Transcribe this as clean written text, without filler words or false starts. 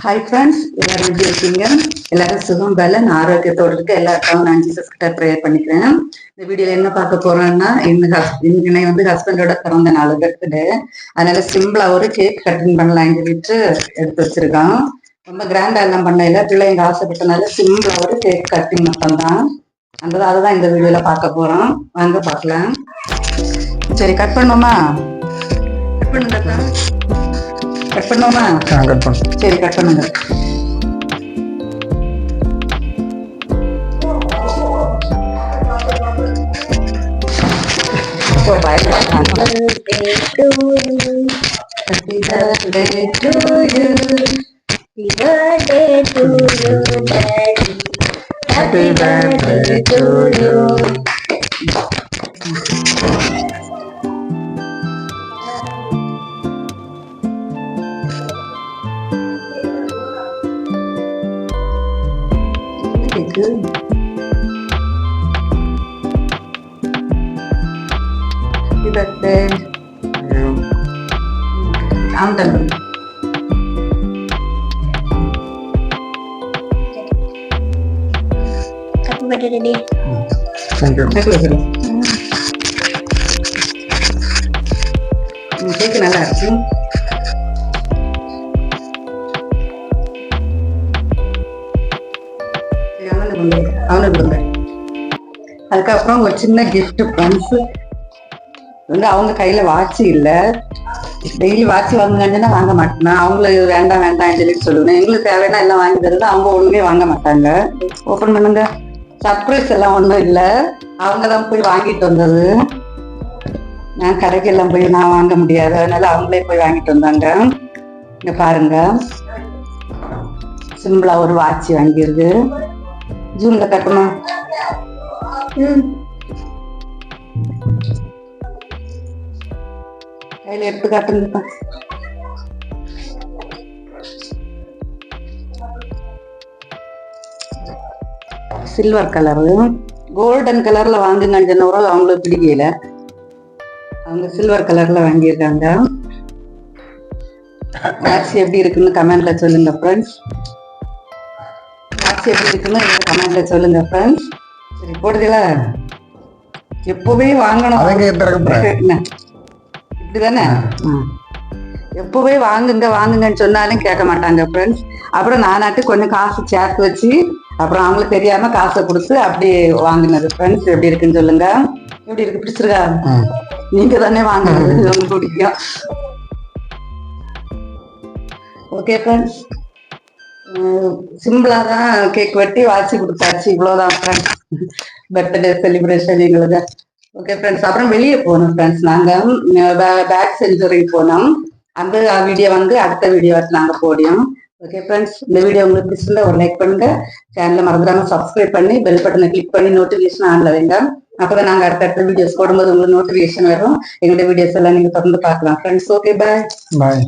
Hi friends, எல்லாரும் எப்படி இருக்கீங்க? எல்லாரும் சுகம் பலன் ஆரோக்கியத்தோடு இருக்க எல்லாருக்காகவும் நான் ஜீசஸ் கிட்ட ப்ரேயர் பண்ணிக்கிறேன். இந்த வீடியோல என்ன பார்க்க போறோம்னா, இன்னைக்கு வந்து ஹஸ்பண்டோட பிறந்த நாள் பர்த்டே. அதனால சிம்பிளா ஒரு கேக் கட்டிங் பண்ணலாம்னு சொல்லிட்டு எடுத்து வச்சிருக்கோம். ரொம்ப கிராண்டா எல்லாம் பண்ணல, பிள்ளைங்க ஆசைப்பட்டனால சிம்பிளா ஒரு கேக் கட்டிங் மட்டும் தான். அதுதான் இந்த வீடியோல பார்க்க போறோம். வாங்க பார்க்கலாம். சரி, கட் பண்ணுமா? கட் பண்ணுங்க. கட் பண்ணுவோமா? கட் பண்ணு. சரி, கட் பண்ணுங்க. Happy birthday to you. Happy birthday. I'm done. Happy birthday, Daddy. Thank you. கேக்கு நல்லா இருக்கு. அவனுக்கு அதுக்கப்புறம் ஒரு சின்ன கிஃப்ட் ஃப்ரெண்ட்ஸ் வந்து அவங்க கையில வாட்சி இல்லை. டெய்லி வாட்சி வாங்குங்கன்னா வாங்க மாட்டேன். அவங்களுக்கு வேண்டாம் சொல்லிட்டு சொல்லுவேன். எங்களுக்கு தேவைன்னா எல்லாம் வாங்கி தருது, அவங்க ஒண்ணுமே வாங்க மாட்டாங்க. ஓப்பன் பண்ணுங்க. சர்ப்ரைஸ் எல்லாம் ஒன்றும் இல்லை, அவங்க தான் போய் வாங்கிட்டு வந்தது. நான் கடைக்கு எல்லாம் போய் நான் வாங்க முடியாது, அதனால அவங்களே போய் வாங்கிட்டு வந்தாங்க. இங்க பாருங்க, சிம்பிளா ஒரு வாட்சி வாங்கிருக்கு. ஜூன்ல கட்டணும். கையில எடுத்து காட்டுங்க. சில்வர் கலரு, கோல்டன் கலர்ல வாங்குங்கன்னு சொன்ன அவங்களுக்கு பிடிக்கல. அவங்க சில்வர் கலர்ல வாங்கியிருக்காங்க. வாட்சி எப்படி இருக்குன்னு கமெண்ட்ல சொல்லுங்க ஃப்ரெண்ட்ஸ். வாட்சி எப்படி இருக்குன்னு கமெண்ட்ல சொல்லுங்க ஃப்ரெண்ட்ஸ். சரி, போடுதீங்களா? எப்பவே வாங்கணும் இப்படிதானே? எப்பவே வாங்குங்கன்னு சொன்னாலும் கேட்க மாட்டாங்க ஃப்ரெண்ட்ஸ். அப்புறம் நானாட்டு கொஞ்சம் காசு சேர்த்து வச்சு அப்புறம் அவங்களுக்கு தெரியாம காசை கொடுத்து அப்படி வாங்கினது ஃப்ரெண்ட்ஸ். எப்படி இருக்குன்னு சொல்லுங்க. எப்படி இருக்கு? பிடிச்சிருக்கா? நீங்க தானே வாங்குறது, உங்களுக்கு பிடிக்கும். ஓகே ஃப்ரெண்ட்ஸ், சிம்பிளா தான் கேக் வெட்டி வாட்சி கொடுத்தாச்சு. இவ்வளவுதான் ஃப்ரெண்ட்ஸ் பர்த்டே செலிப்ரேஷன் எங்களுக்கு. ஓகே ஃப்ரெண்ட்ஸ், அப்புறம் வெளியே போனோம் ஃப்ரெண்ட்ஸ். நாங்க பேக் செஞ்சுரி போனோம். அந்த வீடியோ வந்து அடுத்த வீடியோ நாங்க போடியோம். ஓகே ஃப்ரெண்ட்ஸ், இந்த வீடியோ உங்களுக்கு பிடிச்சிருந்தா ஒரு லைக் பண்ணுங்க. சேனலை மறந்துடாம சப்ஸ்கிரைப் பண்ணி பெல் பட்டனை கிளிக் பண்ணி நோட்டிபிகேஷன் ஆன்ல வைங்க. அப்பதான் நாங்க அடுத்த வீடியோஸ் போடும்போது உங்களுக்கு நோட்டிபிகேஷன் வரும். எங்களுடைய வீடியோஸ் எல்லாம் நீங்க தொடர்ந்து பார்க்கலாம் ஃப்ரெண்ட்ஸ். ஓகே, பாய்.